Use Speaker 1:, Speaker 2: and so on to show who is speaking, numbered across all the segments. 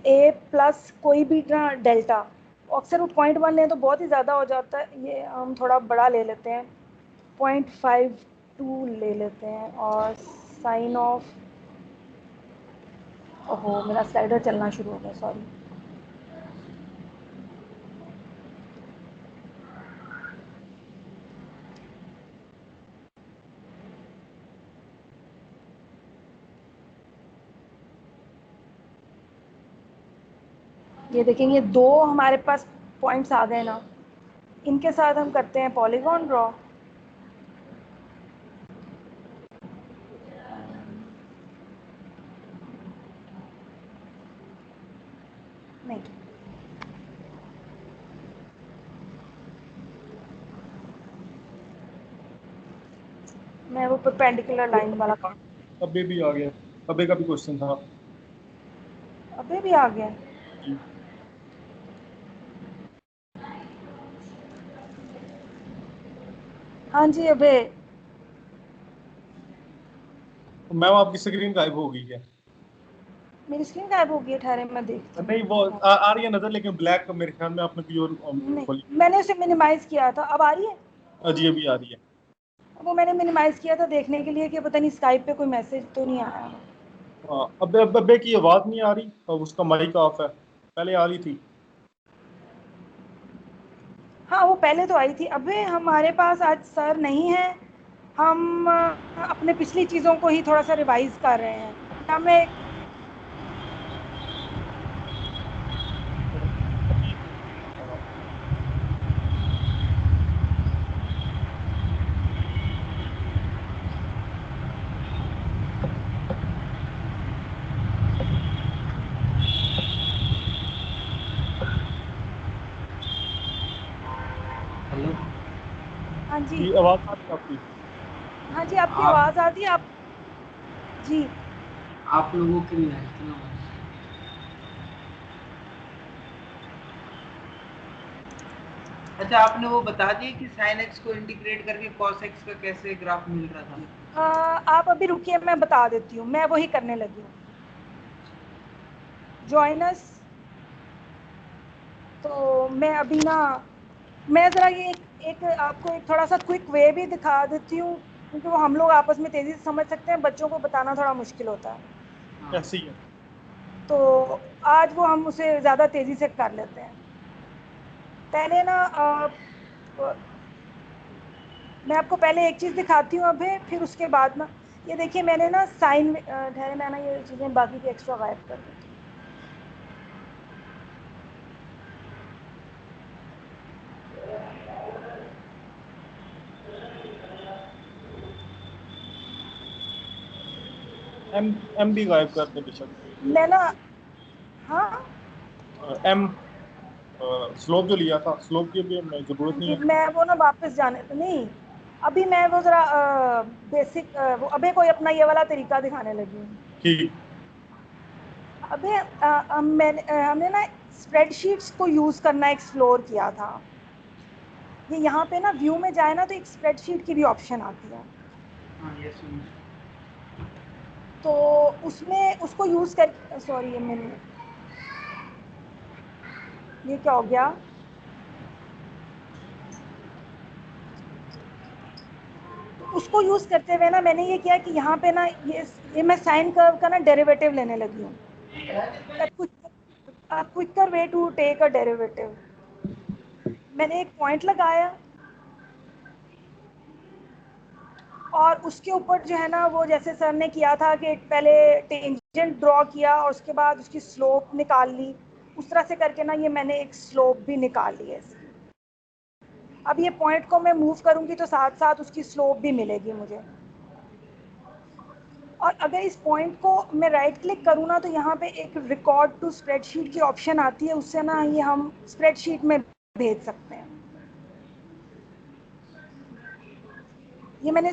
Speaker 1: ए plus कोई भी ना डेल्टा, अक्सर वो 0.1 लें तो बहुत ही ज़्यादा हो जाता है, ये हम थोड़ा बड़ा ले लेते हैं, 0.52 ले लेते हैं। और साइन ऑफ, ओहो मेरा स्लाइडर चलना शुरू हो गया, सॉरी। ये देखेंगे दो हमारे पास पॉइंट्स आ गए ना, इनके साथ हम करते हैं पॉलीगॉन ड्रॉ। नहीं, मैं वो परपेंडिकुलर लाइन वाला काम।
Speaker 2: अबे भी आ गया, अबे का भी क्वेश्चन था।
Speaker 1: अबे भी आ गया।
Speaker 2: जी।
Speaker 1: हाँ जी अबे।
Speaker 2: मैम आपकी स्क्रीन गायब हो गई है।
Speaker 1: मेरी स्क्रीन गायब हो गई, ठहरे मैं देखती
Speaker 2: नहीं वो
Speaker 1: हूँ।
Speaker 2: आ रही है नजर, लेकिन ब्लैक मेरे ख्याल में आपने कोई और
Speaker 1: नहीं,
Speaker 2: खोली।
Speaker 1: मैंने उसे मिनिमाइज किया था, अब आ रही है।
Speaker 2: जी अभी आ रही है।
Speaker 1: वो मैंने मिनिमाइज किया था देखने के लिए कि पता नहीं स्काइप पे कोई मैसेज तो नहीं आया।
Speaker 2: हाँ अबे अबे अबे की आवाज नहीं आ रही, अब उसका माइक ऑफ है, पहले आ रही थी।
Speaker 1: हाँ वो पहले तो आई थी। अबे हमारे पास आज सर नहीं है, हम अपने पिछली चीज़ों को ही थोड़ा सा रिवाइज कर रहे हैं। हमें
Speaker 3: हेलो।
Speaker 1: हाँ जी।
Speaker 2: जी आवाज आ रही है आपकी।
Speaker 1: हाँ जी आपकी
Speaker 3: आप
Speaker 1: आवाज़ आती है आप। जी।
Speaker 3: आप लोगों के लिए इतना अच्छा, आपने वो बता दिया कि साइन एक्स को इंटीग्रेट करके कॉस एक्स का कैसे ग्राफ मिल रहा था?
Speaker 1: आप अभी रुकिए, मैं बता देती हूँ, मैं वही करने लगी हूँ। जॉइनस, तो मैं अभी ना, मैं ज़रा ये एक आपको एक थोड़ा सा क्विक वे भी दिखा देती हूँ, क्योंकि वो हम लोग आपस में तेज़ी से समझ सकते हैं, बच्चों को बताना थोड़ा मुश्किल होता है।
Speaker 3: हाँ।
Speaker 2: ऐसी है।
Speaker 1: तो आज वो हम उसे ज़्यादा तेज़ी से कर लेते हैं। पहले ना मैं आपको पहले एक चीज़ दिखाती हूँ अभी, फिर उसके बाद ना ये देखिए मैंने ना साइन, ठहरे मैं ना ये चीज़ें बाकी की एक्स्ट्रा गायब कर देती हूँ।
Speaker 2: एम एम भी गायब कर दे बेशक।
Speaker 1: मैं ना, हाँ
Speaker 2: एम स्लोप जो लिया था, स्लोप की भी हमें जरूरत नहीं
Speaker 1: जी,
Speaker 2: है।
Speaker 1: मैं वो ना वापस जाने नहीं, अभी मैं वो ज़रा बेसिक वो अभी कोई अपना ये वाला तरीका दिखाने लगी हूँ।
Speaker 2: ठीक।
Speaker 1: अभी हमने ना स्प्रेडशीट्स को यूज़ करना एक्सप्लोर किया था। ये यहाँ पे ना व्यू में जाए ना तो एक स्प्रेडशीट की भी ऑप्शन आती है,
Speaker 3: हाँ यस।
Speaker 1: तो उसमें उसको यूज़ कर, सॉरी ये मैंने, ये क्या हो गया। तो उसको यूज़ करते हुए ना मैंने ये किया कि यहाँ पे ना ये मैं साइन कर्व का ना डेरिवेटिव लेने लगी हूँ। Quicker way to take a derivative, मैंने एक पॉइंट लगाया और उसके ऊपर जो है ना वो जैसे सर ने किया था कि पहले टेंजेंट ड्रॉ किया और उसके बाद उसकी स्लोप निकाल ली, उस तरह से करके ना ये मैंने एक स्लोप भी निकाल ली है इसकी। अब ये पॉइंट को मैं मूव करूंगी तो साथ साथ उसकी स्लोप भी मिलेगी मुझे। और अगर इस पॉइंट को मैं राइट क्लिक करूँ ना तो यहाँ पे एक रिकॉर्ड टू स्प्रेडशीट की ऑप्शन आती है, उससे ना ये हम स्प्रेडशीट में भेज सकते हैं। ये मैंने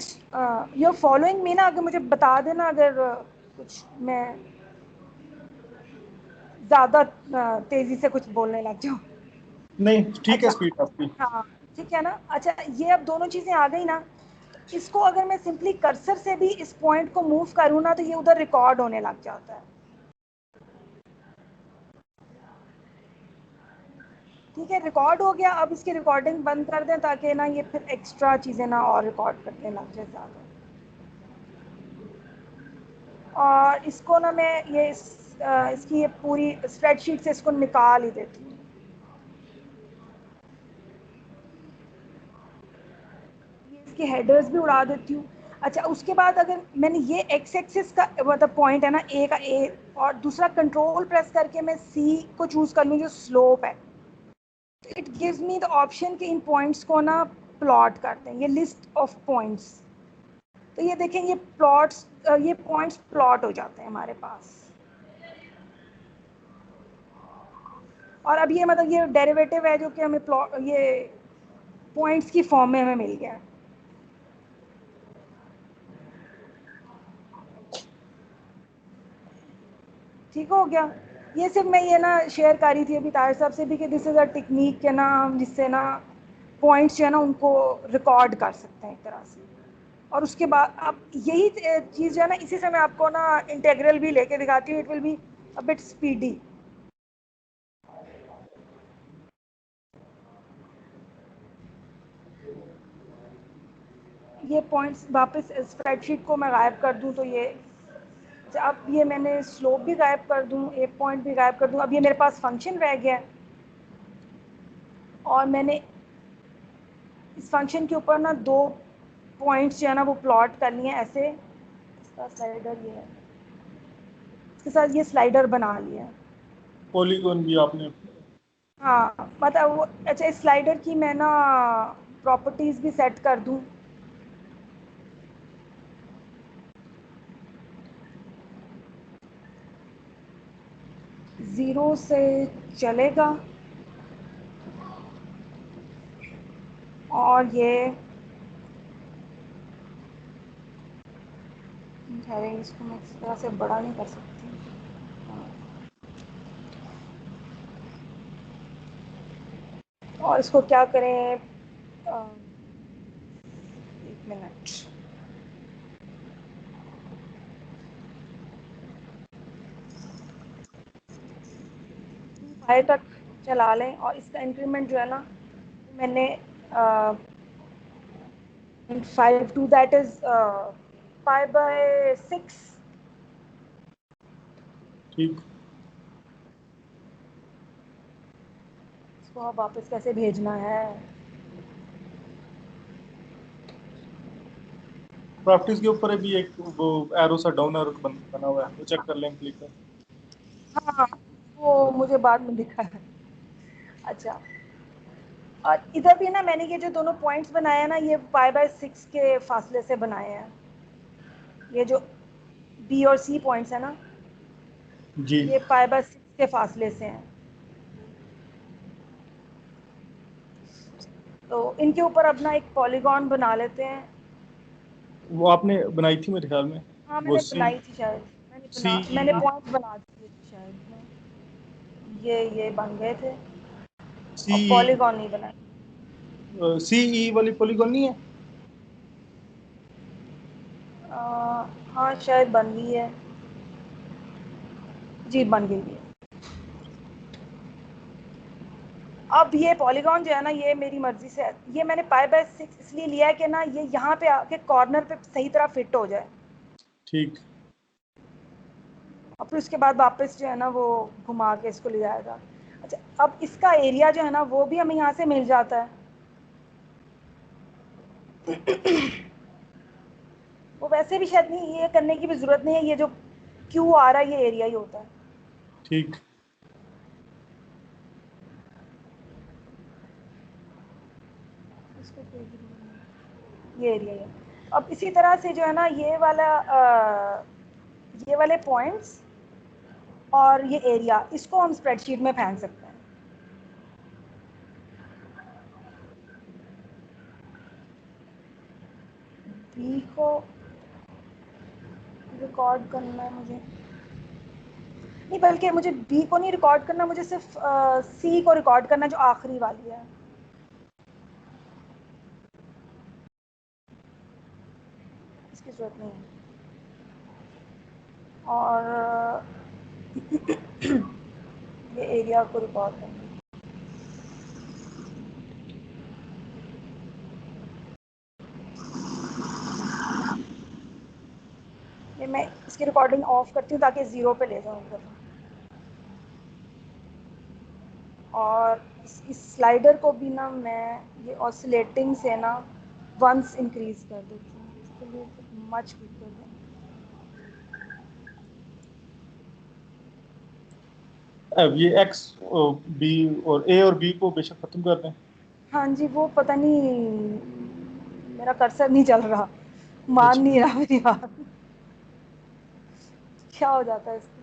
Speaker 1: योर फॉलोइंग में ना, अगर मुझे बता देना अगर कुछ मैं ज़्यादा तेज़ी से कुछ बोलने लग जाऊँ।
Speaker 2: नहीं ठीक है,
Speaker 1: अच्छा,
Speaker 2: स्पीड आपकी।
Speaker 1: हाँ ठीक है ना। अच्छा ये अब दोनों चीज़ें आ गई ना, इसको अगर मैं सिंपली कर्सर से भी इस पॉइंट को मूव करूँ ना तो ये उधर रिकॉर्ड होने लग जाता है। ठीक है, रिकॉर्ड हो गया। अब इसकी रिकॉर्डिंग बंद कर दें ताकि ना ये फिर एक्स्ट्रा चीज़ें ना और रिकॉर्ड करने लग जाए ज़्यादा। और इसको ना मैं इसकी ये पूरी स्प्रेडशीट से इसको निकाल ही देती हूँ। ये इसके हेडर्स भी उड़ा देती हूँ। अच्छा, उसके बाद अगर मैंने ये एक्स एक्सिस का मतलब पॉइंट है ना, ए का ए, और दूसरा कंट्रोल प्रेस करके मैं सी को चूज़ कर लूँ जो स्लोप है, it gives me the option कि इन पॉइंट्स को ना प्लॉट करते हैं, ये लिस्ट ऑफ पॉइंट्स। तो ये देखें, ये प्लॉट्स, ये पॉइंट्स प्लॉट हो जाते हैं हमारे पास। और अब ये मतलब ये डेरिवेटिव है जो कि हमें प्लॉट, ये पॉइंट्स की फॉर्म में हमें मिल गया। ठीक हो गया। ये सिर्फ मैं ये ना शेयर कर रही थी अभी ताहिर साहब से भी कि दिस इज़ अ टेक्निक के ना, हम जिससे ना पॉइंट्स जो है ना उनको रिकॉर्ड कर सकते हैं एक तरह से। और उसके बाद अब यही चीज़ जो है ना, इसी से मैं आपको ना इंटेग्रल भी लेके दिखाती हूँ। It will be a bit speedy. ये पॉइंट्स वापस स्प्रेडशीट को मैं गायब कर दूँ तो ये, अब ये मैंने स्लोप भी गायब कर दूँ, एक पॉइंट भी गायब कर दूँ, अब ये मेरे पास फंक्शन रह गया है। और मैंने इस फंक्शन के ऊपर ना दो पॉइंट्स जो है ना वो प्लॉट कर लिए ऐसे। इसका स्लाइडर ये है, इसके साथ ये स्लाइडर बना लिया है।
Speaker 2: पॉलीगॉन भी आपने?
Speaker 1: हाँ मतलब वो, अच्छा इस स्लाइडर की मैं ना प्रॉपर्टीज़ भी सेट कर दूँ। ज़ीरो से चलेगा और ये ठहरें, इसको मैं इस तरह से बड़ा नहीं कर सकती। और इसको क्या करें, एक मिनट, फाइव तक चला लें। और इसका इंक्रीमेंट जो है ना मैंने 5 2 दैट इज 5/6।
Speaker 2: ठीक।
Speaker 1: इसको आप वापस कैसे भेजना है?
Speaker 2: प्रॉपर्टीज के ऊपर भी एक वो एरो सा डाउन एरो बना हुआ है, वो चेक कर लें, क्लिक कर।
Speaker 1: हाँ, वो मुझे बाद में दिखा है। अच्छा, और इधर भी ना मैंने ये जो दोनों पॉइंट्स बनाए हैं ना, ये 5/6 के फासले से बनाए हैं। ये जो बी और सी पॉइंट्स है ना,
Speaker 2: जी।
Speaker 1: ये 5/6 के फासले से हैं। तो इनके ऊपर अपना एक पॉलीगॉन बना लेते हैं।
Speaker 2: वो आपने बनाई थी मेरे ख्याल में।
Speaker 1: हाँ
Speaker 2: वो
Speaker 1: मैंने
Speaker 2: सी
Speaker 1: बनाई थी शायद,
Speaker 2: सी
Speaker 1: मैंने पॉइंट बना दिए थे शायद। ये बन गए थे
Speaker 2: सी
Speaker 1: और पॉलीगॉन नहीं बनाए।
Speaker 2: सी ई वाली पॉलीगॉन नहीं है?
Speaker 1: हाँ शायद बन गई है, जी बन गई है। अब ये पॉलीगॉन जो है ना, ये मेरी मर्जी से, ये मैंने 5/6 इसलिए लिया है कि ना ये यहाँ पे आके कॉर्नर पे सही तरह फिट हो जाए।
Speaker 2: ठीक।
Speaker 1: और फिर उसके बाद वापस जो है ना वो घुमा के इसको ले जाएगा। अच्छा, अब इसका एरिया जो है ना वो भी हमें यहाँ से मिल जाता है। वो वैसे भी शायद नहीं, ये करने की भी ज़रूरत नहीं है, ये जो क्यू आ रहा है ये एरिया ही होता है।
Speaker 2: ठीक।
Speaker 1: इसको ये एरिया है। अब इसी तरह से जो है ना ये वाले पॉइंट्स और ये एरिया, इसको हम स्प्रेडशीट में फेंक सकते हैं। बी को रिकॉर्ड करना है मुझे, नहीं बल्कि मुझे बी को नहीं रिकॉर्ड करना, मुझे सिर्फ सी को रिकॉर्ड करना जो आखिरी वाली है। इसकी जरूरत नहीं है। और ये एरिया को रिकॉर्ड करना, इसकी रिकॉर्डिंग ऑफ करती हूँ ताकि 0 पे ले जाऊँ इधर। और इस स्लाइडर को भी ना मैं ये ऑसिलेटिंग से ना वंस इंक्रीज कर देती हूँ, इसके लिए मच क्विकर है।
Speaker 2: अब ये एक्स बी और ए और बी को बेशक खत्म कर दें।
Speaker 1: हाँ जी, वो पता नहीं मेरा कर्सर नहीं चल रहा, मान नहीं रहा मेरी बात, क्या हो जाता है इसको।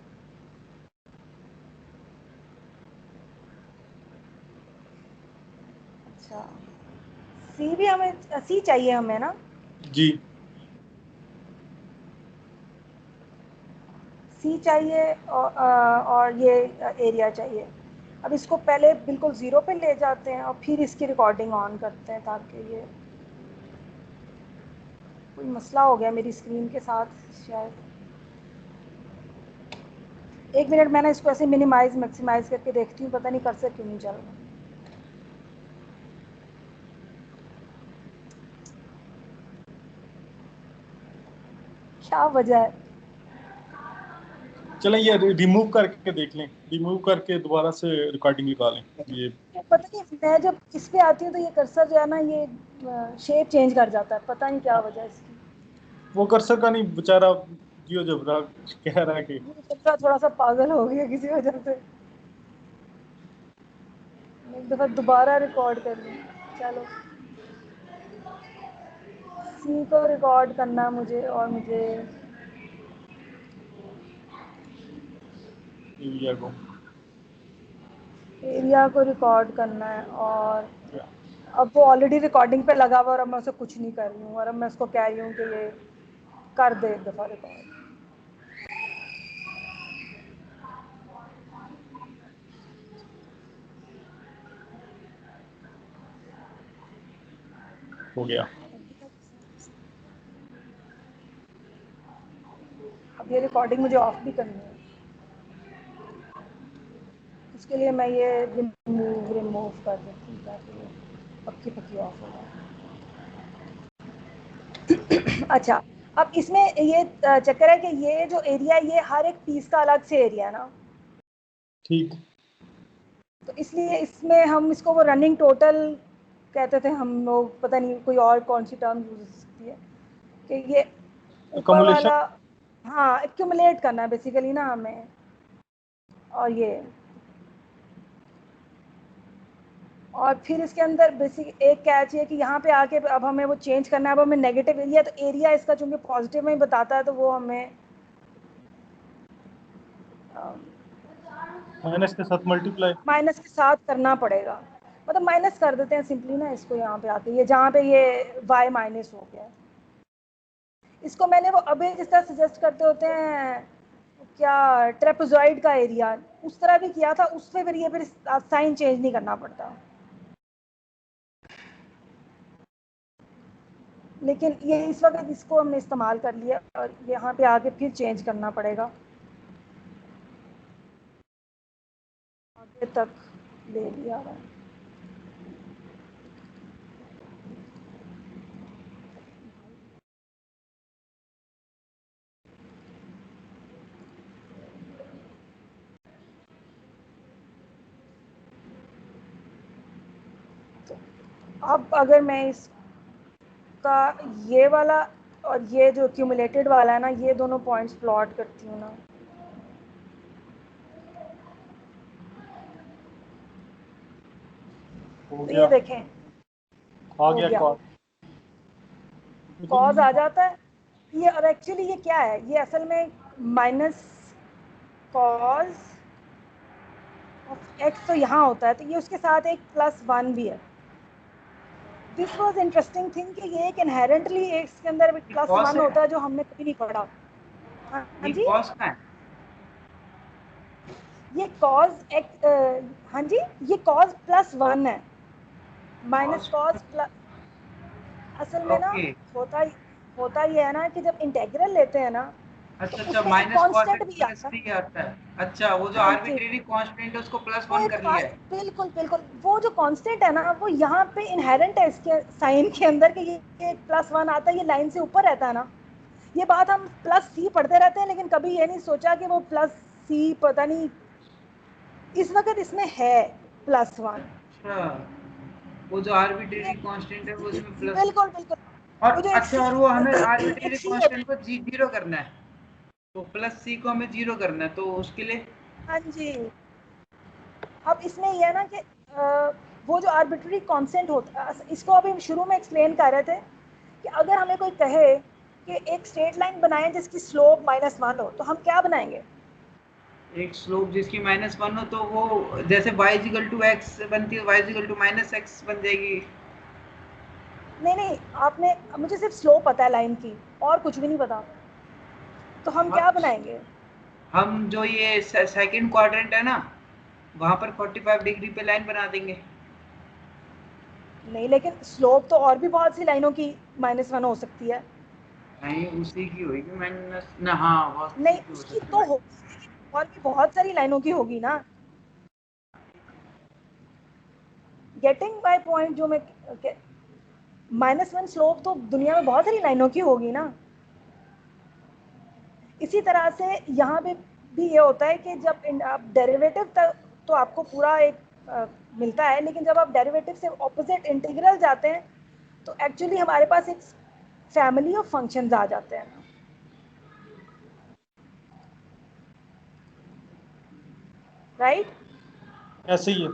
Speaker 1: अच्छा, सी भी हमें, सी चाहिए हमें ना
Speaker 2: जी
Speaker 1: सी चाहिए और ये एरिया चाहिए। अब इसको पहले बिल्कुल 0 पे ले जाते हैं और फिर इसकी रिकॉर्डिंग ऑन करते हैं ताकि ये, कोई मसला हो गया मेरी स्क्रीन के साथ शायद। 1 मिनट, मैं ना इसको ऐसे मिनिमाइज मैक्सिमाइज करके देखती हूँ, पता नहीं कर्सर क्यों नहीं चल रहा। क्या वजह है?
Speaker 2: चलें ये रिमूव करके देख लें, रिमूव करके दोबारा से रिकॉर्डिंग निकालें। ये
Speaker 1: पता नहीं, मैं जब इस पे आती हूँ तो ये कर्सर जो है ना ये शेप चेंज कर जाता है, पता नहीं क्या वजह है इसकी।
Speaker 2: वो कर्सर का नहीं, बेचारा जियो जबरा कह रहा है कि
Speaker 1: ये थोड़ा सा पागल हो गया किसी वजह से। मैं एक दफ़ा दोबारा रिकॉर्ड कर लूँ। चलो, सी को रिकॉर्ड करना मुझे, और मुझे एरिया को रिकॉर्ड करना है। और अब वो ऑलरेडी रिकॉर्डिंग पे लगा हुआ और अब मैं उसे कुछ नहीं कर रही हूँ, और अब मैं उसको कह रही हूँ कि ये कर दे एक दफ़ा रिकॉर्ड।
Speaker 2: हो गया।
Speaker 1: अब ये रिकॉर्डिंग मुझे ऑफ भी करनी है, उसके लिए मैं ये रिमूव कर देती हूँ ताकि ये पक्की पक्की ऑफ हो जाए। अच्छा, अब इसमें ये चक्कर है कि ये जो एरिया है ये हर एक पीस का अलग से एरिया है ना,
Speaker 2: ठीक,
Speaker 1: तो इसलिए इसमें हम इसको वो रनिंग टोटल कहते थे हम लोग, पता नहीं कोई और कौन सी टर्म यूज हो सकती है, कि ये ऊपर
Speaker 2: अकोमोलेशन।
Speaker 1: वाला, हाँ एक्यूमुलेट करना है बेसिकली ना हमें। और ये, और फिर इसके अंदर बेसिक एक कैच है कि यहाँ पे आके अब हमें वो चेंज करना है। अब हमें नेगेटिव एरिया, तो एरिया इसका चूंकि पॉजिटिव में ही बताता है तो वो हमें
Speaker 2: माइनस के साथ मल्टीप्लाई।
Speaker 1: माइनस के साथ करना पड़ेगा। मतलब माइनस कर देते हैं सिंपली ना इसको, यहाँ पे आके ये जहाँ पे ये y माइनस हो गया है, इसको मैंने वो अभी जिस तरह सजेस्ट करते होते हैं क्या ट्रेपेजॉइड का एरिया, उस तरह भी किया था, उससे फिर ये फिर साइन चेंज नहीं करना पड़ता। लेकिन ये इस वक्त इसको हमने इस्तेमाल कर लिया और यहाँ पे आके फिर चेंज करना पड़ेगा, आगे तक ले लिया है। तो अब अगर मैं इसका ये वाला और ये जो एक्यूमुलेटेड वाला है ना, ये दोनों पॉइंट्स प्लॉट करती हूँ ना,
Speaker 2: हो
Speaker 1: तो
Speaker 2: गया,
Speaker 1: ये देखें
Speaker 2: आ
Speaker 1: हो
Speaker 2: गया
Speaker 1: गया,
Speaker 2: कॉल।
Speaker 1: कॉज आ जाता है ये। और एक्चुअली ये क्या है, ये असल में माइनस कॉज ऑफ एक्स तो यहाँ होता है, तो ये उसके साथ एक +1 भी है। दिस वाज इंटरेस्टिंग थिंग कि ये एक इनहेरेंटली एक्स के अंदर +1 होता है जो हमने कभी नहीं पढ़ा। हाँ
Speaker 3: ये
Speaker 1: जी,
Speaker 3: कॉस का है।
Speaker 1: ये कॉज एक्स, हाँ जी, ये कॉज +1 है, माइनस कॉज प्लस। असल में ना
Speaker 3: ओके,
Speaker 1: होता ये है ना कि जब इंटेग्रल लेते हैं ना तो
Speaker 3: अच्छा अच्छा,
Speaker 1: उसमें एक
Speaker 3: माइनस कॉस
Speaker 1: कांस्टेंट
Speaker 3: एक्स
Speaker 1: भी
Speaker 3: प्लस
Speaker 1: आता है।
Speaker 3: 3 आता है। अच्छा, वो जो
Speaker 1: हाँ जी,
Speaker 3: आर्बिट्रेरी कांस्टेंट है उसको
Speaker 1: वो
Speaker 3: +1
Speaker 1: एक
Speaker 3: कर लिया है।
Speaker 1: बिल्कुल बिल्कुल, वो जो कांस्टेंट है ना वो यहाँ पे इनहेरेंट है इसके साइन के अंदर कि ये +1 आता है, ये लाइन से ऊपर रहता है ना, ये बात हम प्लस सी पढ़ते रहते हैं, लेकिन कभी ये नहीं सोचा कि वो प्लस सी पता नहीं इस वक्त इसमें है +1।
Speaker 3: अच्छा, वो जो आर्बिट्रेरी कांस्टेंट है वो इसमें प्लस।
Speaker 1: बिल्कुल बिल्कुल।
Speaker 3: और
Speaker 1: वो जो
Speaker 3: अच्छा, और वो हमें
Speaker 1: एक
Speaker 3: आर्बिट्रेरी
Speaker 1: सी होता
Speaker 3: कांस्टेंट को जीरो करना है, तो प्लस सी को हमें जीरो करना है, तो उसके लिए
Speaker 1: है, हाँ जी। अब इसमें ये है ना कि वो जो आर्बिट्रेरी कांस्टेंट होता है, इसको अभी शुरू में एक्सप्लेन कर रहे थे कि अगर हमें कोई कहे कि एक स्ट्रेट लाइन बनाएं जिसकी स्लोप -1 हो, तो हम क्या बनाएंगे?
Speaker 3: एक स्लोप जिसकी -1 हो, तो वो जैसे y = x बनती है, y = -x बन जाएगी।
Speaker 1: नहीं नहीं, आपने मुझे सिर्फ स्लोप पता है लाइन की, और कुछ भी नहीं पता, तो हम क्या बनाएंगे?
Speaker 3: हम जो ये सेकंड क्वाड्रेंट है ना, वहां पर 45 डिग्री पे लाइन बना देंगे।
Speaker 1: नहीं, लेकिन स्लोप तो और भी बहुत सी लाइनों की -1 हो सकती है।
Speaker 3: नहीं, उसी की होगी माइनस ना, हाँ वो उसी
Speaker 1: नहीं,
Speaker 3: की हो
Speaker 1: उसकी
Speaker 3: सकती
Speaker 1: तो
Speaker 3: है।
Speaker 1: होगी, लेकिन और भी बहुत सारी लाइनों की होगी ना। गेटिंग माय पॉइंट, जो मैं -1 स्लोप तो दुनिया में बहुत सारी लाइनों की होगी ना। इसी तरह से यहाँ पे भी ये होता है कि जब आप डेरिवेटिव तक तो आपको पूरा एक मिलता है, लेकिन जब आप डेरिवेटिव से ऑपोजिट इंटीग्रल जाते हैं तो एक्चुअली हमारे पास एक फैमिली ऑफ फंक्शंस आ जाते हैं, राइट?
Speaker 2: ऐसे ही है।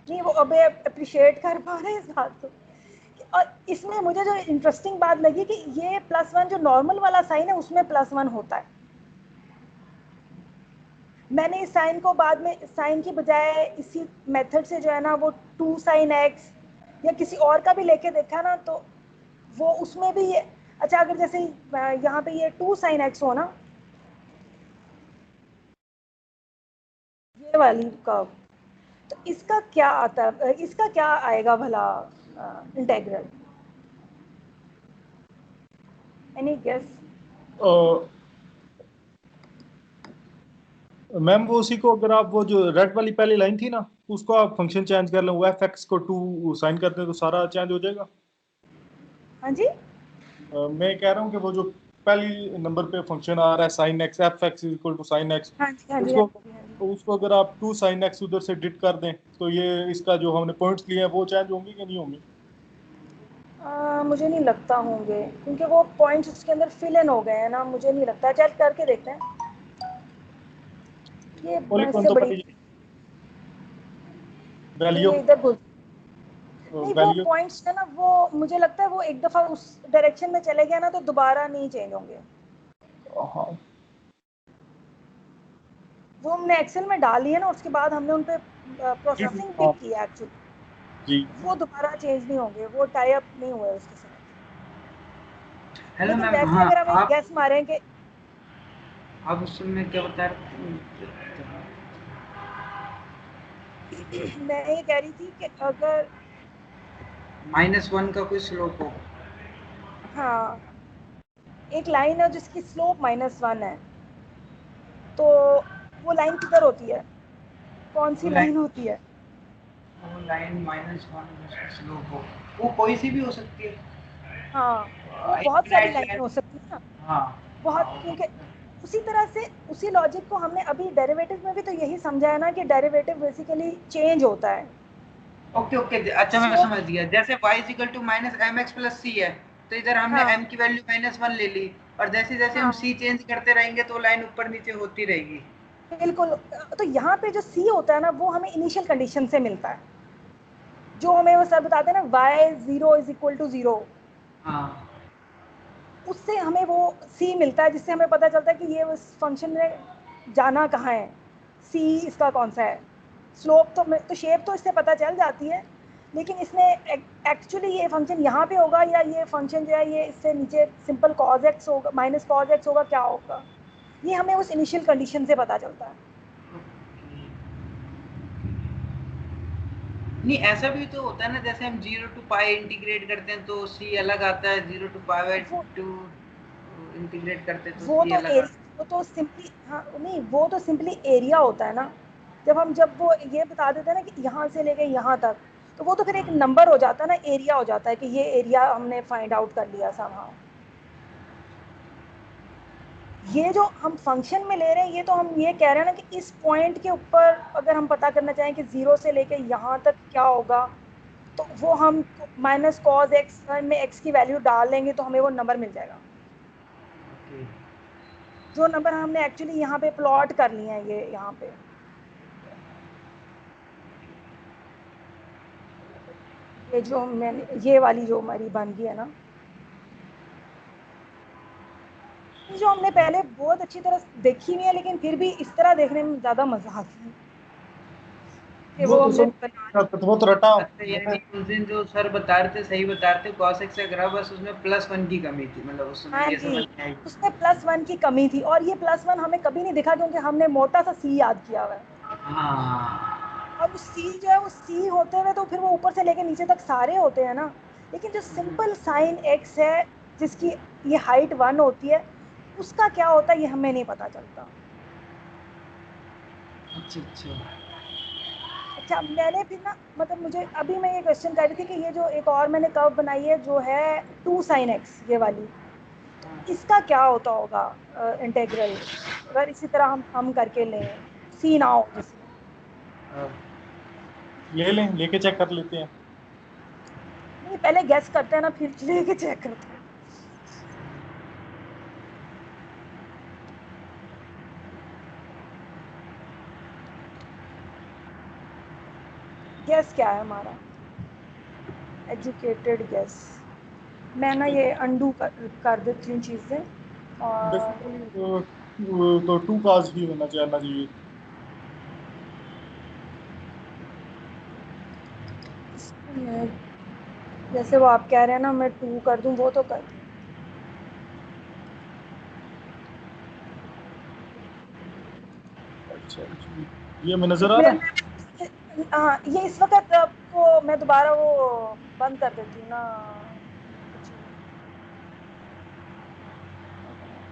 Speaker 1: नहीं, वो अबे अप्रिशिएट कर पा रहे हैं इस बात को। और इसमें मुझे जो इंटरेस्टिंग बात लगी कि ये +1 जो नॉर्मल वाला साइन है उसमें +1 होता है। मैंने इस साइन को बाद में साइन की बजाय इसी मेथड से जो है ना वो 2 sin x या किसी और का भी लेके देखा ना, तो वो उसमें भी ये अच्छा, अगर जैसे यहाँ पे ये 2 sin x हो ना, ये वाली कर्व, तो इसका क्या आता है, इसका क्या आएगा भला इंटेग्रल? Any guess?
Speaker 2: मैम वो उसी को, अगर आप वो जो रेड वाली पहली लाइन थी ना, उसको आप फंक्शन चेंज कर लें, वो fx को 2 साइन करते हैं तो सारा चेंज हो जाएगा।
Speaker 1: हाँ जी,
Speaker 2: मैं कह रहा हूँ कि वो जो पहली नंबर पे फंक्शन आ रहा है sin x, fx = sin x,
Speaker 1: हाँ जी, हाँ जी, हाँ
Speaker 2: उसको
Speaker 1: जी, हाँ जी।
Speaker 2: उसको अगर आप 2 sin x उधर से डिट कर दें तो ये इसका जो हमने पॉइंट्स लिए हैं वो चेंज होंगे कि नहीं होंगे?
Speaker 1: मुझे नहीं लगता होंगे, क्योंकि वो पॉइंट्स उसके अंदर फिल इन हो गए हैं ना, मुझे नहीं लगता। चल करके देखते हैं, ये मैं
Speaker 2: पॉलीगॉन
Speaker 1: इससे
Speaker 2: तो
Speaker 1: बड़ी,
Speaker 2: पड़ी
Speaker 1: तो
Speaker 2: वैल्यू
Speaker 1: ये इधर घुस नहीं, वो
Speaker 2: वैल्यू
Speaker 1: पॉइंट्स है ना, वो मुझे लगता है वो एक दफ़ा उस डायरेक्शन में चले गया ना तो दोबारा नहीं चेंज होंगे।
Speaker 2: हाँ
Speaker 1: वो हमने एक्सेल में डाल लिए ना, उसके बाद हमने उन पे
Speaker 2: जी
Speaker 1: प्रोसेसिंग भी
Speaker 2: हाँ
Speaker 1: की है एक्चुअली,
Speaker 2: जी।
Speaker 1: वो दोबारा चेंज नहीं होंगे, वो टाई अप नहीं हुए उसके साथ।
Speaker 3: हेलो
Speaker 1: लेकिन
Speaker 3: मैम,
Speaker 1: वैसे
Speaker 3: हाँ
Speaker 1: अगर हम एक
Speaker 3: आप
Speaker 1: गैस मारें कि
Speaker 3: उस समय क्या बता रहे थे?
Speaker 1: मैं ये कह रही थी कि अगर
Speaker 3: -1 का कोई स्लोप हो।
Speaker 1: हाँ, एक लाइन है जिसकी स्लोप -1 है, तो वो लाइन किधर होती है, कौन सी
Speaker 3: वो
Speaker 1: लाइन
Speaker 3: लाइन
Speaker 1: होती है?
Speaker 3: वो लाइन -1 जिसका स्लोप हो, वो कोई सी भी हो सकती है।
Speaker 1: हाँ, वो बहुत सारी
Speaker 3: इनफिनाइट
Speaker 1: लाइन
Speaker 3: लाइन।
Speaker 1: हो सकती है ना,
Speaker 3: हाँ हाँ,
Speaker 1: बहुत,
Speaker 3: वो
Speaker 1: क्योंकि उसी तरह से उसी लॉजिक को हमने अभी डेरिवेटिव में भी तो यही समझा है ना कि डेरिवेटिव बेसिकली चेंज होता है।
Speaker 3: ओके ओके, अच्छा मैं
Speaker 1: स्लोप,
Speaker 3: समझ गया। जैसे y = -mx + c है, तो इधर हमने
Speaker 1: हाँ
Speaker 3: m की वैल्यू -1 ले ली, और जैसे जैसे हम
Speaker 1: हाँ
Speaker 3: c चेंज करते रहेंगे तो लाइन ऊपर नीचे होती रहेगी।
Speaker 1: बिल्कुल। तो यहाँ पे जो सी होता है ना, वो हमें इनिशियल कंडीशन से मिलता है, जो हमें वो सर बताते हैं ना, y0 = 0,
Speaker 3: हाँ
Speaker 1: उससे हमें वो सी मिलता है, जिससे हमें पता चलता है कि ये उस फंक्शन ने जाना कहाँ है, सी इसका कौन सा है। स्लोप तो शेप तो इससे पता चल जाती है, लेकिन इसने एक्चुअली ये फंक्शन यहाँ पे होगा या ये फंक्शन जो है ये इससे नीचे सिंपल cos x होगा, -cos x होगा, क्या होगा, ये हमें उस इनिशियल कंडीशन से पता चलता है।
Speaker 3: नहीं, ऐसा भी तो होता है ना, जैसे हम 0 to π इंटीग्रेट करते हैं तो c अलग आता है, 0 to
Speaker 1: वो
Speaker 3: π/2 इंटीग्रेट करते हैं तो
Speaker 1: वो
Speaker 3: c
Speaker 1: तो
Speaker 3: अलग आता
Speaker 1: वो तो सिंपली, हाँ नहीं, वो तो सिंपली एरिया होता है ना। जब वो ये बता देते हैं ना कि यहाँ से लेके यहाँ तक, तो वो तो फिर
Speaker 3: है।
Speaker 1: एक नंबर हो जाता है ना, एरिया हो जाता है कि ये एरिया हमने फाइंड आउट कर लिया समहाउ। ये जो हम फंक्शन में ले रहे हैं, ये तो हम ये कह रहे हैं ना कि इस पॉइंट के ऊपर अगर हम पता करना चाहें कि 0 से लेके यहाँ तक क्या होगा, तो वो हम माइनस कॉज एक्स में एक्स की वैल्यू डाल लेंगे तो हमें वो नंबर मिल जाएगा।
Speaker 3: ओके।
Speaker 1: जो नंबर हमने एक्चुअली यहाँ पे प्लॉट कर लिए हैं, ये यहाँ पे ये जो मैंने ये वाली जो हमारी बन गई है ना, ये जो हमने पहले बहुत अच्छी तरह देखी हुई है, लेकिन फिर भी इस तरह देखने में ज़्यादा मजा आता है कि
Speaker 2: वो
Speaker 1: वो
Speaker 2: तो
Speaker 1: हमने
Speaker 2: सब
Speaker 1: बना।
Speaker 2: वो तो रटा
Speaker 3: अच्छा, यानी उस दिन जो सर बता रहे थे सही बता रहे थे, cos x अगर बस उसमें +1 की कमी थी, मतलब उस समय
Speaker 1: हाँ
Speaker 3: ये
Speaker 1: जी,
Speaker 3: समझ में आई।
Speaker 1: उसमें +1 की कमी थी, और ये +1 हमें कभी नहीं दिखा क्योंकि हमने मोटा सा सी याद किया हुआ है।
Speaker 3: हाँ।
Speaker 1: और उस सी जो है वो सी होते हुए तो फिर वो ऊपर से लेके नीचे तक सारे होते हैं ना, लेकिन जो सिंपल साइन एक्स है जिसकी ये हाइट 1 होती है, उसका क्या होता है ये हमें नहीं पता चलता।
Speaker 3: अच्छा अच्छा।
Speaker 1: अच्छा, मैंने फिर ना मतलब मुझे अभी मैं ये क्वेश्चन कर रही थी कि ये जो एक और मैंने कर्व बनाई है जो है 2 साइन एक्स, ये वाली, इसका क्या होता होगा इंटीग्रल, अगर इसी तरह हम करके लें, सी ना हो जिसमें।
Speaker 2: ले लें, लेके चेक कर लेते हैं।
Speaker 1: नहीं, पहले गेस करते हैं ना, फिर लेके चेक करते हैं। गेस क्या है हमारा, एजुकेटेड गेस। मैं ना ये अंडू कर देती हूँ चीज़ें, और
Speaker 2: बेसिकली तो 2 काज ही होना चाहिए।
Speaker 1: इसको मैं जैसे वो आप कह रहे हैं ना मैं 2 कर दूँ, वो तो कर।
Speaker 2: अच्छा जी, ये में नजर
Speaker 1: एक
Speaker 2: आ रहा है।
Speaker 1: मिनट, हाँ ये इस वक्त आपको मैं दोबारा वो बंद कर देती हूँ ना, कुछ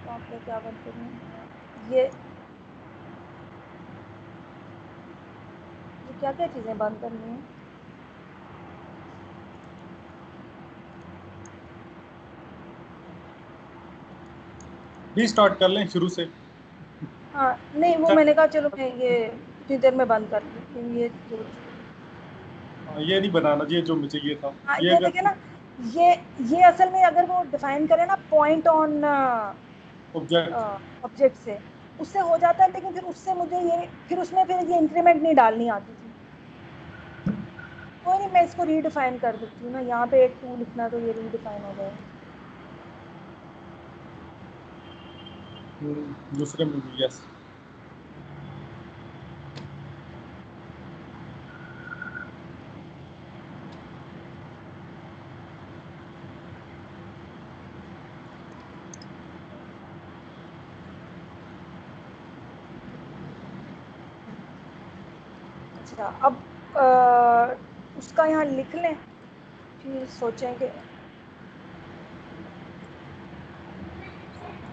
Speaker 1: वहाँ पे क्या बंद करूँ, ये क्या क्या चीज़ें बंद करनी है।
Speaker 2: रीस्टार्ट कर लें शुरू से।
Speaker 1: हाँ नहीं, वो मैंने कहा चलो मैं ये इतनी देर में बंद कर लेती हूँ, ये जो
Speaker 2: हाँ, ये नहीं बनाना चाहिए जो मुझे चाहिए था।
Speaker 1: हाँ
Speaker 2: ये
Speaker 1: ये
Speaker 2: अगर
Speaker 1: देखे ना, ये असल में अगर वो डिफाइन करे ना पॉइंट ऑन
Speaker 2: ऑब्जेक्ट,
Speaker 1: ऑब्जेक्ट से, उससे हो जाता है, लेकिन फिर उससे मुझे ये फिर उसमें फिर ये इंक्रीमेंट नहीं डालनी आती थी। कोई नहीं, मैं इसको रीडिफाइन कर देती हूँ ना, यहाँ पे एक 2 लिखना तो ये रीडिफाइन हो जाएगा।
Speaker 2: दूसरे में भी यस।
Speaker 1: अच्छा, अब उसका यहाँ लिख लें, फिर सोचेंगे।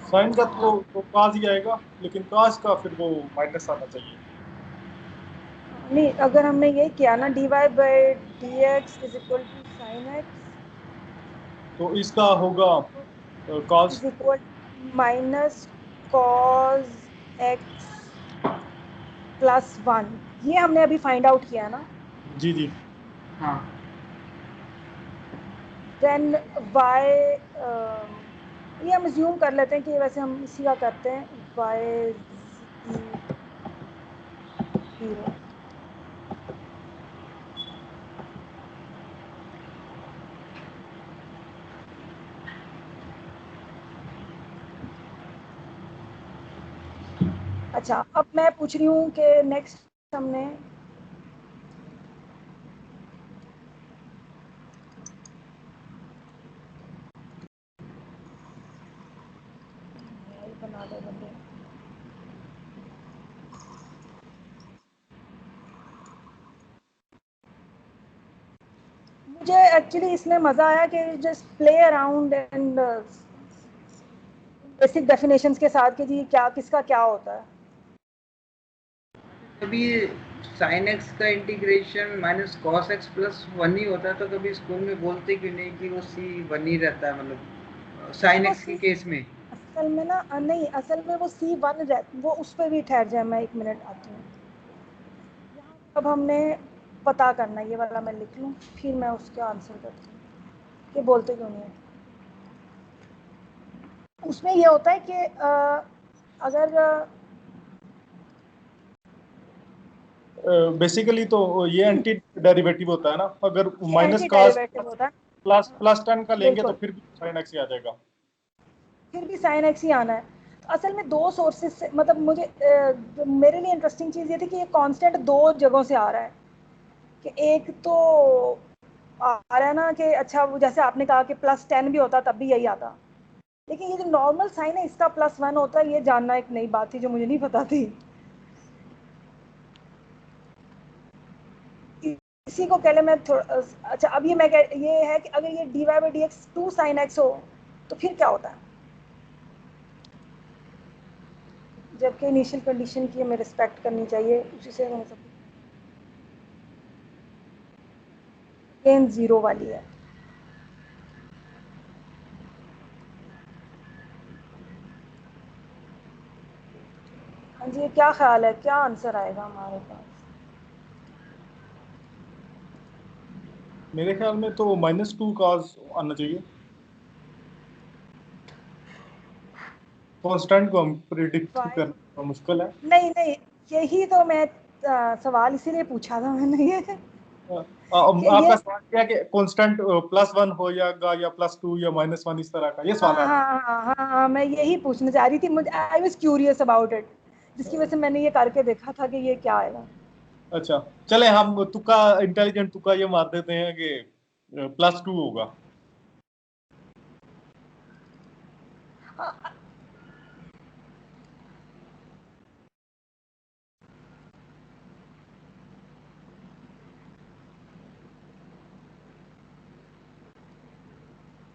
Speaker 2: साइन का तो काज ही आएगा, लेकिन काज का फिर वो माइनस आना चाहिए।
Speaker 1: नहीं, अगर हमने ये किया ना dy/dx is equal to sine X
Speaker 2: तो इसका होगा cos.
Speaker 1: Is equal minus cos X +1, ये हमने अभी फाइंड आउट किया ना।
Speaker 2: जी जी।
Speaker 3: हाँ।
Speaker 1: देन y, ये हम अज्यूम कर लेते हैं कि वैसे हम इसी का करते हैं, y 0। अच्छा, अब मैं पूछ रही हूँ कि नेक्स्ट हमने बना दो बंदे। मुझे एक्चुअली इसमें मज़ा आया कि just play around and basic definitions के साथ कि जी क्या किसका क्या होता है।
Speaker 3: कभी साइन एक्स का इंटीग्रेशन -cos x +1 ही होता है, तो कभी स्कूल में बोलते क्यों नहीं कि वो c 1 ही रहता है, मतलब साइन
Speaker 1: वो
Speaker 3: एक्स के केस में।
Speaker 1: असल में ना नहीं, असल में वो C1 वो उस पर भी ठहर जाए, मैं 1 मिनट आती हूँ। यहाँ अब हमने पता करना, ये वाला मैं लिख लूँ, फिर मैं उसके आंसर करती हूँ कि बोलते क्यों नहीं है। उसमें ये होता है कि अगर
Speaker 2: बेसिकली तो ये एंटी डेरिवेटिव होता है ना, अगर माइनस
Speaker 1: एंटी
Speaker 2: कास
Speaker 1: डेरिवेटिव होता है,
Speaker 2: प्लस 10 का लेंगे तो
Speaker 1: बिल्कुल,
Speaker 2: फिर भी साइन एक्स ही आ जाएगा।
Speaker 1: फिर भी साइन एक्स ही आना है। तो असल में 2 सोर्सेज से, मतलब मुझे मेरे लिए इंटरेस्टिंग चीज़ ये थी कि ये कांस्टेंट 2 जगहों से आ रहा है। कि एक तो आ रहा है ना कि अच्छा, वो जैसे आपने कहा कि +10 भी होता तब भी यही आता, लेकिन ये जो नॉर्मल साइन है इसका +1 होता है, ये जानना एक नई बात थी जो मुझे नहीं पता थी। इसी को पहले मैं थोड़ा, अच्छा अब ये है कि अगर ये dy/dx 2 sin x हो तो फिर क्या होता है, जबकि इनिशियल कंडीशन की हमें रिस्पेक्ट करनी चाहिए, उसी से हम सब गेन 0 वाली है। हाँ जी, क्या ख्याल है, क्या आंसर आएगा हमारे पास?
Speaker 2: मेरे ख्याल में तो -2 कास आना चाहिए। कांस्टेंट को हम प्रिडिक्ट
Speaker 1: Why?
Speaker 2: करना मुश्किल है।
Speaker 1: नहीं नहीं, यही तो मैं सवाल इसीलिए पूछा था मैंने ये कि
Speaker 2: आपका
Speaker 1: ये
Speaker 2: सवाल क्या है कि कांस्टेंट +1 हो या +2 या -1, इस तरह का ये
Speaker 1: हाँ
Speaker 2: सवाल है
Speaker 1: हाँ हाँ हाँ हाँ, मैं यही पूछना चाह रही थी, मुझे I was curious about it, जिसकी वजह से मैंने ये करके देखा था कि ये क्या आएगा।
Speaker 2: अच्छा, चले हम तुक्का, इंटेलिजेंट तुक्का ये मार देते हैं कि +2 होगा।
Speaker 1: हाँ,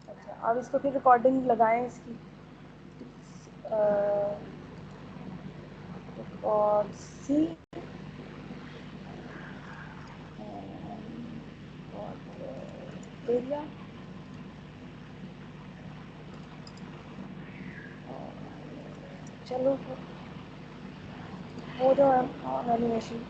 Speaker 1: अच्छा, अब इसको फिर रिकॉर्डिंग लगाएं इसकी, और सी एरिया, चलो हो जाए एनिमेशन।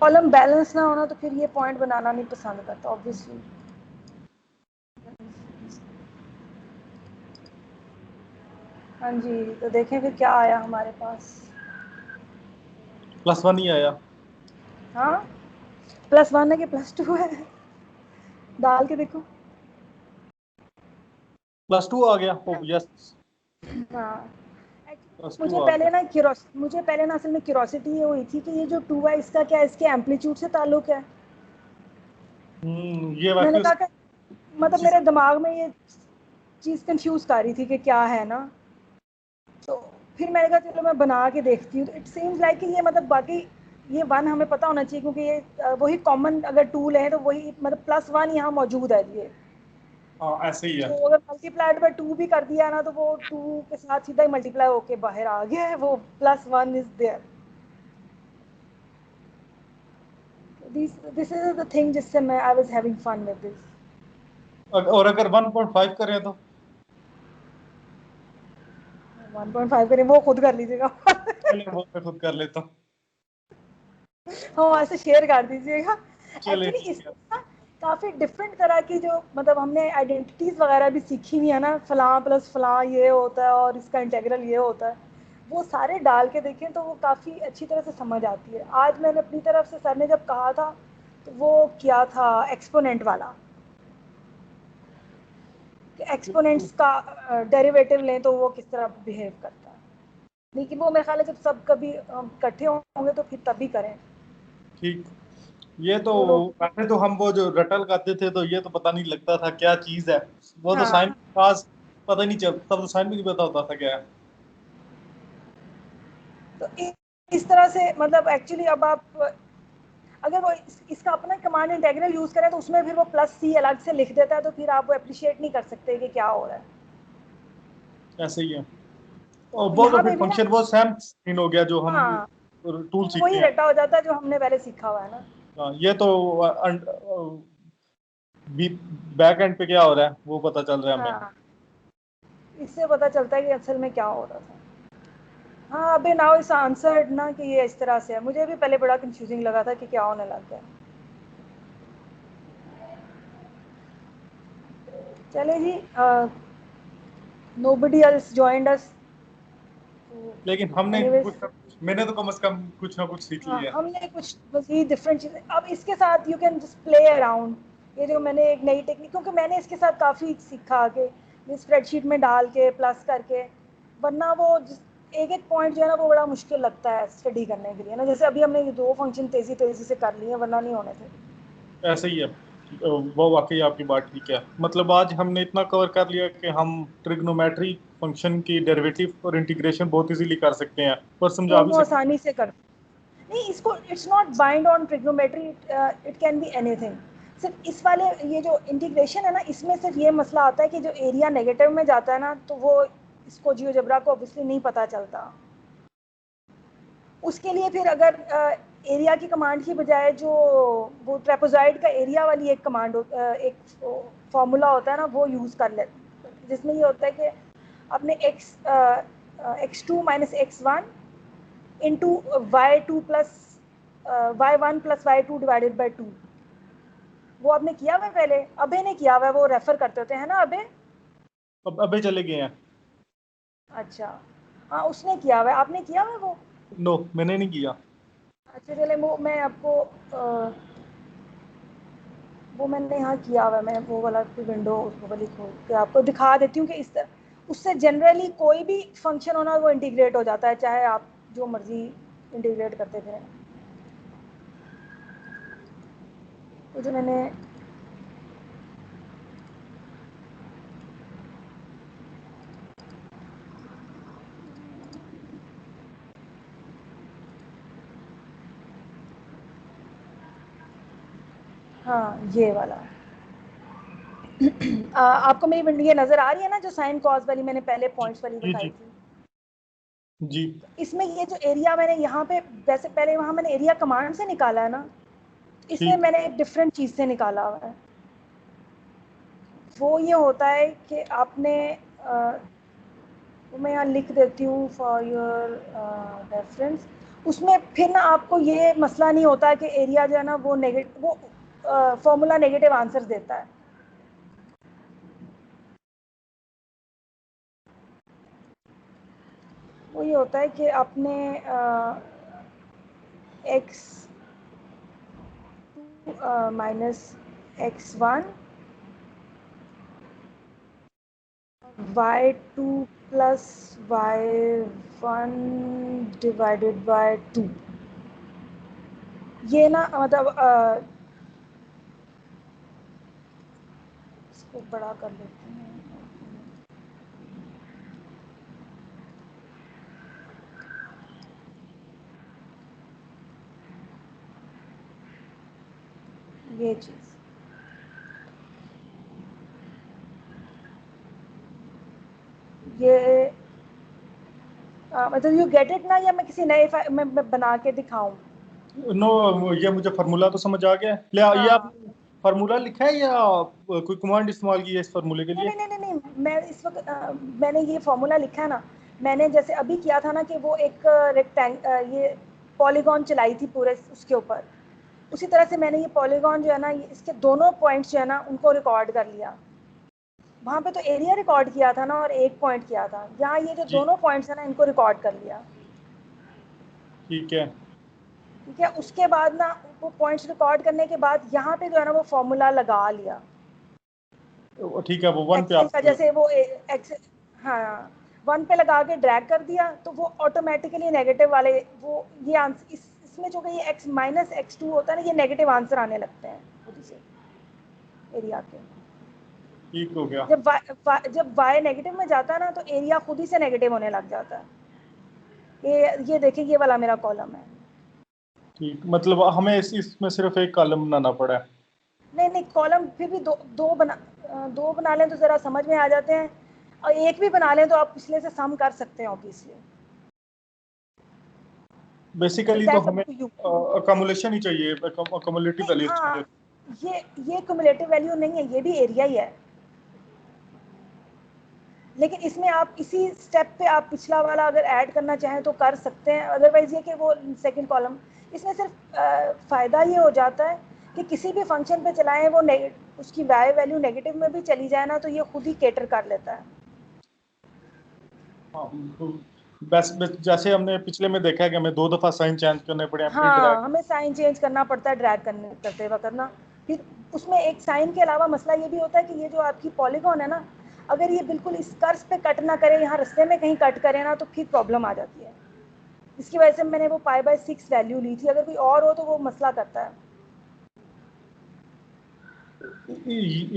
Speaker 1: कॉलम बैलेंस ना होना तो फिर ये पॉइंट बनाना नहीं पसंद करता ऑब्वियसली। हाँ जी, तो देखें फिर क्या आया हमारे पास।
Speaker 2: +1 ही आया।
Speaker 1: हाँ, +1 है कि +2 है, डाल के देखो।
Speaker 2: +2 आ गया। ओ यस,
Speaker 1: हाँ,
Speaker 2: +2
Speaker 1: मुझे
Speaker 2: आ
Speaker 1: पहले
Speaker 2: गया।
Speaker 1: ना असल में क्यूरोसिटी ये हुई थी कि ये जो 2 है इसका क्या इसके एम्पलीट्यूड से ताल्लुक है।
Speaker 2: ये
Speaker 1: मैंने
Speaker 2: वाकई
Speaker 1: कहा कि मतलब
Speaker 2: उसी
Speaker 1: मेरे
Speaker 2: से।
Speaker 1: दिमाग में ये चीज़ कंफ्यूज कर रही थी कि क्या है ना, तो फिर मैंने कहा चलो मैं बना के देखती हूँ, तो इट सीम्स लाइक कि ये मतलब बाकी ये 1 हमें पता होना चाहिए, क्योंकि ये वही कॉमन अगर टूल है तो वही मतलब +1 यहाँ मौजूद है ये।
Speaker 2: हाँ ऐसे ही है।
Speaker 1: तो अगर मल्टीप्लाइड बाय 2 भी कर दिया ना तो वो 2 के साथ सीधा ही मल्टीप्लाई होके बाहर आ गया है, वो +1 is there. this is the thing जिससे मैं I was having fun with this.
Speaker 2: और अगर 1.5 करें तो
Speaker 1: 1.5 करें, वो खुद कर लीजिएगा.
Speaker 2: चलिए वो मैं खुद कर लेता हूँ.
Speaker 1: हम वहाँ से शेयर कर दीजिएगा.
Speaker 2: चलिए
Speaker 1: एक्चुअली
Speaker 2: ठीक है.
Speaker 1: इसमें काफ़ी डिफरेंट तरह की जो मतलब हमने आइडेंटिटीज़ वगैरह भी सीखी हुई है ना, फलां प्लस फलां ये होता है और इसका इंटेग्रल ये होता है, वो सारे डाल के देखें तो वो काफ़ी अच्छी तरह से समझ आती है. आज मैंने अपनी तरफ से सर ने जब कहा था तो वो किया था एक्सपोनेंट वाला, एक्सपोनेंट्स का डेरिवेटिव लें तो वो किस तरह बिहेव करता है. लेकिन वो मेरे ख्याल है जब सब कभी इकट्ठे होंगे तो फिर तभी करें.
Speaker 2: ठीक. ये तो
Speaker 1: वो लोग
Speaker 2: पहले तो हम वो जो रटल करते थे तो ये तो पता नहीं लगता था क्या चीज है. वो तो साइन
Speaker 1: हाँ,
Speaker 2: पास पता नहीं चलता, तब तो साइन भी नहीं पता होता था क्या है.
Speaker 1: तो इस तरह से मतलब एक्चुअली अब आप अगर वो इसका अपना कमांड इंटेग्रल यूज करें तो उसमें फिर वो प्लस सी अलग से लिख देता है, तो फिर आप वो अप्रिशिएट नहीं कर सकते कि क्या हो रहा है.
Speaker 2: ऐसे ही है. और
Speaker 1: तो
Speaker 2: वो तो
Speaker 1: यहाँ
Speaker 2: फिर
Speaker 1: पे भी ना,
Speaker 2: फंक्शन वो सैम सीन हो गया जो हम
Speaker 1: हाँ,
Speaker 2: टूल
Speaker 1: वो
Speaker 2: सीखते
Speaker 1: वही
Speaker 2: हैं.
Speaker 1: रटा हो जाता है जो हमने पहले सीखा हुआ है ना.
Speaker 2: हाँ, ये तो बैक एंड पे क्या हो रहा है वो पता चल रहा है हमें.
Speaker 1: हाँ, इससे पता चलता है कि असल में क्या हो रहा था. हाँ, अभी नाउ इस आंसर्ड ना कि ये इस तरह से है. मुझे भी पहले बड़ा कंफ्यूजिंग लगा था कि क्या होने लग गया. चले जी, nobody else joined us.
Speaker 2: लेकिन हमने
Speaker 1: Anyways,
Speaker 2: कुछ मैंने तो कम से कम कुछ ना कुछ सीख
Speaker 1: हाँ,
Speaker 2: लिया.
Speaker 1: हमने कुछ मज़ीद डिफरेंट चीज़ें अब इसके साथ you can just play around. ये जो मैंने एक नई टेक्निक, क्योंकि मैंने इसके साथ काफ़ी सीखा कि स्प्रेडशीट में डाल के प्लस करके, वरना वो एक एक पॉइंट जो है ना वो बड़ा मुश्किल लगता है स्टडी करने के लिए ना. जैसे अभी हमने ये 2 फंक्शन तेज़ी तेज़ी से कर लिए, वरना नहीं होने थे.
Speaker 2: ऐसे ही है. वो वाकई आपकी बात ठीक है. मतलब आज हमने इतना कवर कर लिया कि हम ट्रिग्नोमेट्री फंक्शन की डेरिवेटिव और इंटीग्रेशन बहुत इजीली कर सकते हैं और समझा भी
Speaker 1: दोनों
Speaker 2: सकते
Speaker 1: आसानी से कर. नहीं, इसको it's not bind on trigonometry, it can be anything. सिर्फ इस वाले ये जो इंटीग्रेशन है ना, इसमें सिर्फ ये मसला आता है कि जो एरिया नेगेटिव में जाता है ना, तो वो इसको जियोजेब्रा को ऑब्वियसली नहीं पता चलता. उसके लिए फिर अगर एरिया की कमांड की बजाय जो वो ट्रेपेजॉइड का एरिया वाली एक कमांड एक फॉर्मूला होता है ना, वो यूज़ कर ले, जिसमें ये होता है कि अपने x2 minus x1 into y2 plus y1 plus y2 divided by 2. वो आपने किया हुआ है पहले, अबे ने किया हुआ है, वो रेफर करते होते हैं ना अबे.
Speaker 2: अब अबे चले गए हैं.
Speaker 1: अच्छा, हाँ, उसने किया हुआ है, आपने किया हुआ है वो.
Speaker 2: नो, मैंने नहीं किया.
Speaker 1: अच्छा, चले वो मैं आपको वो मैंने यहाँ किया हुआ है. मैं वो वाला विंडो उसको वाली खोल के आपको दिखा देती हूँ कि इस तरह उससे जनरली कोई भी फंक्शन होना वो इंटीग्रेट हो जाता है, चाहे आप जो मर्जी इंटीग्रेट करते थे. तो जो मैंने हाँ, ये वाला आपको मेरी विंडो ये नज़र आ रही है ना, जो साइन कॉस वाली मैंने पहले
Speaker 2: जी
Speaker 1: पॉइंट्स वाली
Speaker 2: जी
Speaker 1: दिखाई
Speaker 2: जी
Speaker 1: थी.
Speaker 2: जी.
Speaker 1: इसमें ये जो एरिया मैंने यहाँ पे, वैसे पहले वहाँ मैंने एरिया कमांड से निकाला है ना, इसमें
Speaker 2: ठीक.
Speaker 1: मैंने एक डिफरेंट चीज़ से निकाला हुआ है. वो ये होता है कि आपने वो मैं यहाँ लिख देती हूँ फॉर योर रेफरेंस. उसमें फिर ना आपको ये मसला नहीं होता कि एरिया जो है ना वो वो फॉर्मूला नेगेटिव आंसर देता है. वो ये होता है कि आपने x minus x1 y2 plus y1 divided by 2. ये ना मतलब इसको बड़ा कर लेते हैं. ये चीज़ ये मतलब यू गेट इट ना, या मैं किसी नए मैं बना के दिखाऊं.
Speaker 2: नो, ये मुझे फार्मूला तो समझ आ गया है। ये
Speaker 1: हाँ।
Speaker 2: आपने फार्मूला लिखा है या कोई कमांड इस्तेमाल की है इस फार्मूले के
Speaker 1: नहीं
Speaker 2: लिए?
Speaker 1: नहीं नहीं नहीं नहीं, मैं इस वक्त मैंने ये फॉर्मूला लिखा है ना, मैंने जैसे अभी किया था ना कि वो एक ये पॉलीगॉन चलाई थी पूरे उसके ऊपर, उसी तरह से मैंने ये पॉलीगॉन जो है ना, ये इसके दोनों पॉइंट्स जो है ना उनको रिकॉर्ड कर लिया। वहाँ पे तो एरिया रिकॉर्ड किया था ना और एक पॉइंट किया था, यहाँ ये जो
Speaker 2: जी,
Speaker 1: दोनों पॉइंट्स है ना इनको रिकॉर्ड कर लिया।
Speaker 2: ठीक है।
Speaker 1: ठीक है, उसके बाद ना वो पॉइंट्स रिकॉर्ड करने के बाद यहाँ पे जो है ना वो फॉर्मूला लगा लिया
Speaker 2: ठीक है, वो 1 पे
Speaker 1: एक्सेल का,
Speaker 2: आपके।
Speaker 1: जैसे वो एक्सेल, हाँ 1 पे लगा के ड्रैग कर दिया तो वो ऑटोमेटिकली नेगेटिव वाले वो ये आंसर इसमें जो ये x माइनस x2 होता है ना, ये नेगेटिव आंसर आने लगते हैं खुद से एरिया के।
Speaker 2: ठीक हो गया।
Speaker 1: जब y नेगेटिव में जाता है ना तो एरिया खुद ही से नेगेटिव होने लग जाता है। ये देखिए, ये वाला मेरा कॉलम है।
Speaker 2: ठीक, मतलब हमें इसमें सिर्फ एक कॉलम बनाना पड़ा है।
Speaker 1: नहीं नहीं, कॉलम फिर भी दो बना लें तो ज़रा समझ में आ जाते हैं, और एक भी बना लें तो आप पिछले से सम कर सकते हैं ऑब्वियसली।
Speaker 2: बेसिकली तो
Speaker 1: दैट्स अप
Speaker 2: हमें
Speaker 1: टू यू।
Speaker 2: अकोमोलेशन ही चाहिए, अकोमोलेटिव
Speaker 1: नहीं,
Speaker 2: वैल्यूज
Speaker 1: हाँ,
Speaker 2: चाहिए।
Speaker 1: ये क्युमुलेटिव वैल्यू नहीं है, ये भी एरिया ही है, लेकिन इसमें आप इसी स्टेप पे आप पिछला वाला अगर ऐड करना चाहें तो कर सकते हैं, अदरवाइज ये कि वो सेकंड कॉलम, इसमें सिर्फ फ़ायदा ये हो जाता है कि किसी भी फंक्शन पे चलाएं वो उसकी वाई वैल्यू नेगेटिव में भी चली जाए ना तो ये खुद ही कैटर कर लेता है।
Speaker 2: हाँ, बस जैसे हमने पिछले में देखा है कि हमें 2 दफा साइन चेंज करने पड़े हैं, फिर ड्रैग।
Speaker 1: हाँ, हमें साइन चेंज करना पड़ता है ड्रैग करते वक्त करना। फिर उसमें एक साइन के अलावा मसला ये भी होता है कि ये जो आपकी पॉलीगॉन है ना, अगर ये बिल्कुल इस कर्व पे कट ना करे, यहाँ रास्ते में कहीं कट करे ना तो फिर प्रॉब्लम आ जाती है। इसकी वजह से मैंने वो π/6 वैल्यू ली थी, अगर कोई और हो तो वो मसला करता है।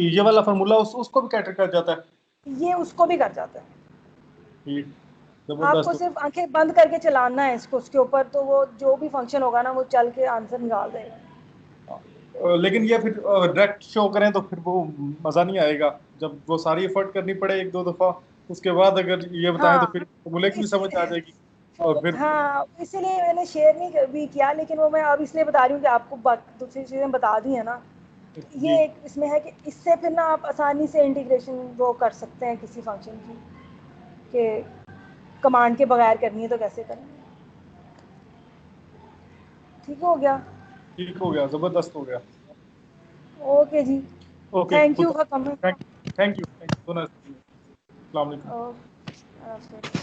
Speaker 2: ये वाला फार्मूला उसको भी कैटर कर जाता है।
Speaker 1: ये उसको भी कर जाता है।
Speaker 2: ठीक,
Speaker 1: आपको
Speaker 2: जबरदस्त।
Speaker 1: सिर्फ आंखें बंद करके चलाना है इसको, उसके ऊपर तो वो जो भी फंक्शन होगा ना वो चल के आंसर निकाल देगा।
Speaker 2: लेकिन ये फिर डायरेक्ट शो करें तो फिर वो मजा नहीं आएगा, जब वो सारी एफर्ट करनी पड़े 1-2 दफा, उसके बाद अगर ये बताएं तो
Speaker 1: हाँ,
Speaker 2: फिर फार्मूले की भी
Speaker 1: इस
Speaker 2: समझ आ जाएगी। और फिर
Speaker 1: हाँ, इसीलिए मैंने शेयर नहीं भी किया, लेकिन वो मैं अब इसलिए बता रही हूँ कि आपको दूसरी चीज़ें बता दी है ना।
Speaker 2: जी,
Speaker 1: ये एक इसमें है कि इससे फिर ना आप आसानी से इंटीग्रेशन वो कर सकते हैं किसी फंक्शन की, कि कमांड के बगैर करनी है तो कैसे करेंगे। ठीक हो गया।
Speaker 2: ठीक हो गया, जबरदस्त हो गया।
Speaker 1: Okay ji,
Speaker 2: okay,
Speaker 1: thank you
Speaker 2: खुदा,
Speaker 1: for coming.
Speaker 2: Thank you, thank you, अस्सलाम वालेकुम।
Speaker 1: ओके।